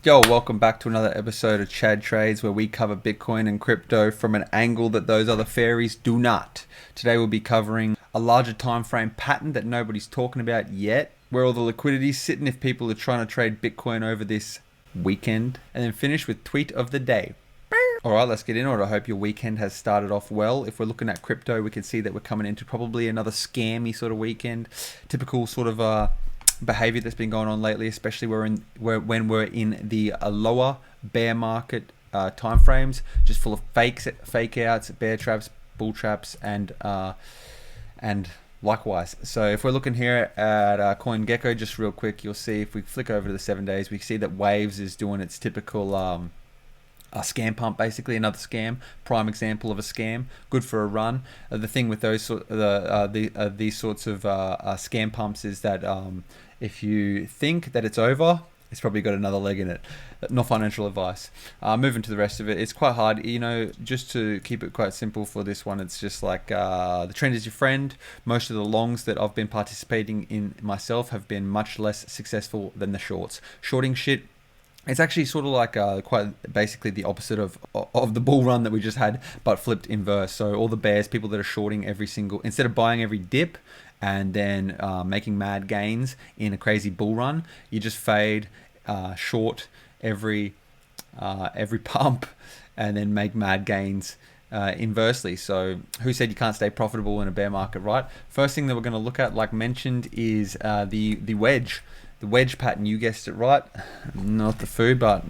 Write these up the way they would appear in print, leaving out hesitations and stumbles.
Yo, welcome back to another episode of Chad Trades, where we cover Bitcoin and crypto from an angle that those other fairies do not. Today we'll be covering a larger time frame pattern that nobody's talking about yet, where all the liquidity's sitting if people are trying to trade Bitcoin over this weekend, and then finish with tweet of the day. Alright, let's get into it. I hope your weekend has started off well. If we're looking at crypto, we can see that we're coming into probably another scammy sort of weekend. Typical sort of behavior that's been going on lately, especially when we're in the lower bear market time frames, just full of fake outs, bear traps, bull traps, and likewise. So if we're looking here at CoinGecko, just real quick, you'll see if we flick over to the 7 days, we see that Waves is doing its typical a scam pump, basically another scam, prime example of a scam, good for a run. The thing with those these sorts of scam pumps is that if you think that it's over, it's probably got another leg in it. Not financial advice. Moving to the rest of it, it's quite hard, just to keep it quite simple for this one. It's just like the trend is your friend. Most of the longs that I've been participating in myself have been much less successful than the shorts. Shorting shit, it's actually sort of like quite basically the opposite of the bull run that we just had, but flipped inverse. So all the bears, people that are shorting every single, instead of buying every dip and then making mad gains in a crazy bull run, you just fade, short every pump, and then make mad gains inversely. So who said you can't stay profitable in a bear market, right? First thing that we're going to look at, like mentioned, is the wedge. The wedge pattern, you guessed it right. Not the food, but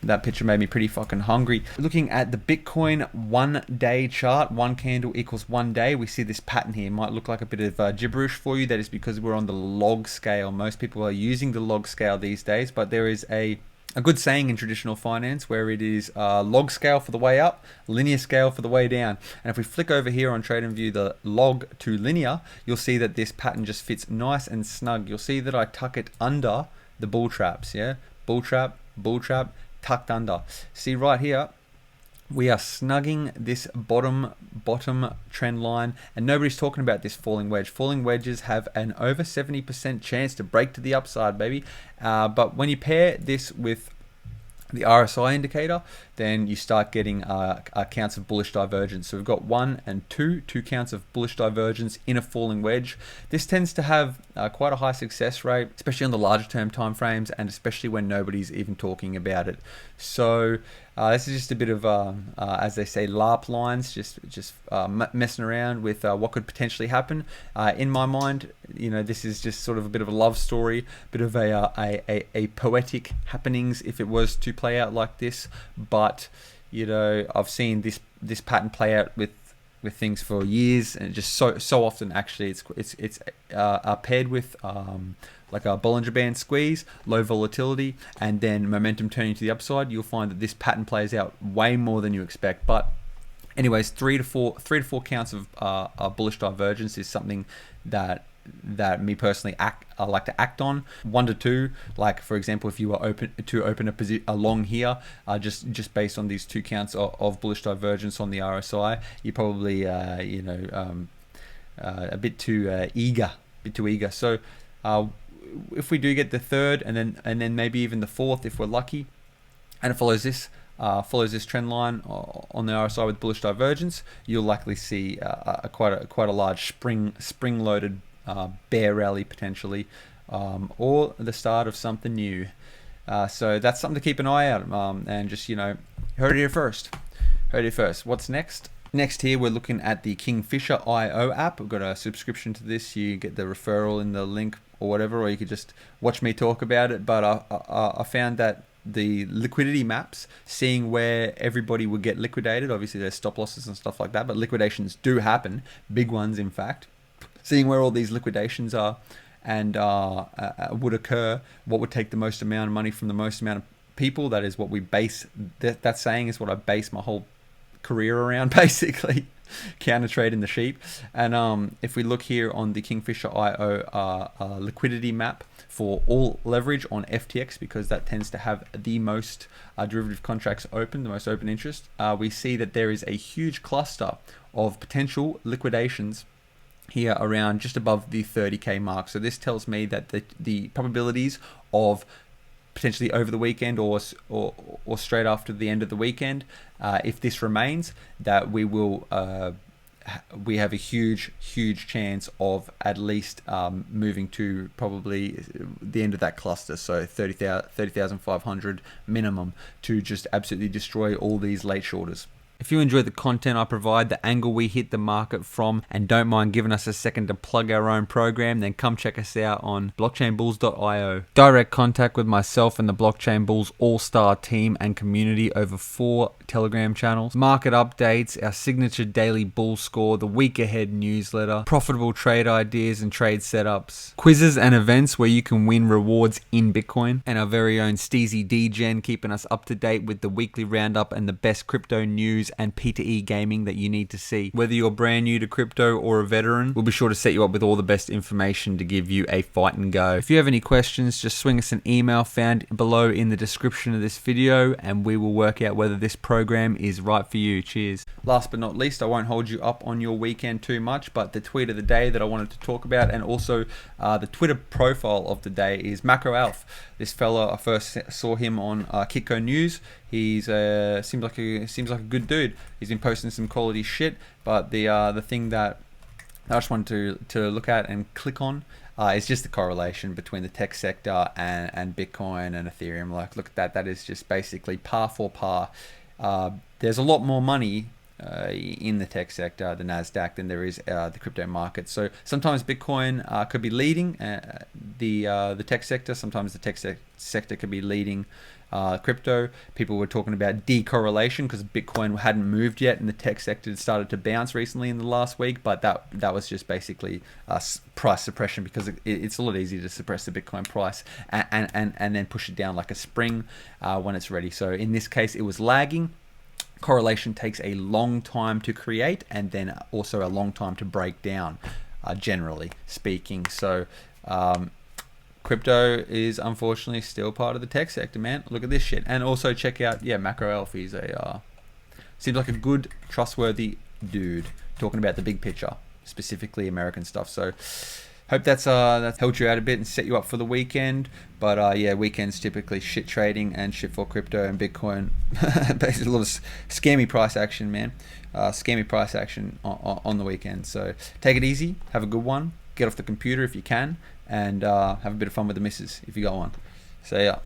that picture made me pretty fucking hungry. Looking at the Bitcoin 1 day chart, one candle equals 1 day. We see this pattern here. It might look like a bit of gibberish for you. That is because we're on the log scale. Most people are using the log scale these days, but there is a good saying in traditional finance where it is log scale for the way up, linear scale for the way down. And if we flick over here on Trade and View the log to linear, you'll see that this pattern just fits nice and snug. You'll see that I tuck it under the bull traps, yeah? Bull trap, tucked under. See right here, we are snugging this bottom trend line, and nobody's talking about this falling wedge. Falling wedges have an over 70% chance to break to the upside, baby. But when you pair this with the RSI indicator, then you start getting counts of bullish divergence. So we've got 1 and 2 counts of bullish divergence in a falling wedge. This tends to have quite a high success rate, especially on the larger term time frames, and especially when nobody's even talking about it. So this is just a bit of, as they say, LARP lines, just messing around with what could potentially happen. In my mind, this is just sort of a bit of a love story, bit of a poetic happenings if it was to play out like this. But I've seen this pattern play out with things for years, and just so often actually it's paired with like a Bollinger Band squeeze, low volatility, and then momentum turning to the upside. You'll find that this pattern plays out way more than you expect. But anyways, three to four counts of bullish divergence is something that me personally I like to act on. 1 to 2, like for example, if you were open a long here, just based on these 2 counts of bullish divergence on the RSI, you're probably a bit too eager. So if we do get the third, and then maybe even the fourth if we're lucky, and it follows this trend line on the RSI with bullish divergence, you'll likely see quite a large spring loaded bear rally potentially, or the start of something new. So that's something to keep an eye out, and just heard it here first. What's next? Next here, we're looking at the Kingfisher.io app. We've got a subscription to this. You get the referral in the link or whatever, or you could just watch me talk about it. But I found that the liquidity maps, seeing where everybody would get liquidated, obviously there's stop losses and stuff like that, but liquidations do happen, big ones in fact. Seeing where all these liquidations are and would occur, what would take the most amount of money from the most amount of people, that is what we base, that saying is what I base my whole career around, basically. Counter trading the sheep. And if we look here on the Kingfisher.io liquidity map for all leverage on FTX, because that tends to have the most derivative contracts open, the most open interest, we see that there is a huge cluster of potential liquidations here around just above the 30k mark. So this tells me that the probabilities of potentially over the weekend or straight after the end of the weekend. If this remains, that we will we have a huge chance of at least moving to probably the end of that cluster, so 30,500 minimum, to just absolutely destroy all these late shorters. If you enjoy the content I provide, the angle we hit the market from, and don't mind giving us a second to plug our own program, then come check us out on blockchainbulls.io. Direct contact with myself and the Blockchain Bulls all-star team and community over 4 Telegram channels. Market updates, our signature daily bull score, the week ahead newsletter, profitable trade ideas and trade setups, quizzes and events where you can win rewards in Bitcoin, and our very own Steezy D-Gen keeping us up to date with the weekly roundup and the best crypto news and P2E gaming that you need to see. Whether you're brand new to crypto or a veteran, we'll be sure to set you up with all the best information to give you a fight and go. If you have any questions, just swing us an email found below in the description of this video, and we will work out whether this program is right for you. Cheers. Last but not least, I won't hold you up on your weekend too much, but the tweet of the day that I wanted to talk about, and also the Twitter profile of the day, is Macro Alf. This fella, I first saw him on KuCoin News. He's seems like a good dude. He's been posting some quality shit, but the thing that I just wanted to look at and click on is just the correlation between the tech sector and Bitcoin and Ethereum. Like, look at that. That is just basically par for par. There's a lot more money in the tech sector, the Nasdaq, than there is the crypto market. So sometimes Bitcoin could be leading the tech sector. Sometimes the tech sector could be leading crypto. People were talking about decorrelation because Bitcoin hadn't moved yet, and the tech sector had started to bounce recently in the last week. But that was just basically price suppression, because it's a lot easier to suppress the Bitcoin price and then push it down like a spring when it's ready. So in this case, it was lagging. Correlation takes a long time to create, and then also a long time to break down, generally speaking. So crypto is unfortunately still part of the tech sector, man. Look at this shit. And also check out, Macro Alf. He's seems like a good, trustworthy dude, talking about the big picture, specifically American stuff. So hope that's helped you out a bit and set you up for the weekend. But weekends typically shit trading and shit for crypto and Bitcoin. Basically a lot of scammy price action, man. Scammy price action on the weekend. So take it easy, have a good one, get off the computer if you can, and have a bit of fun with the missus if you got one. So yeah.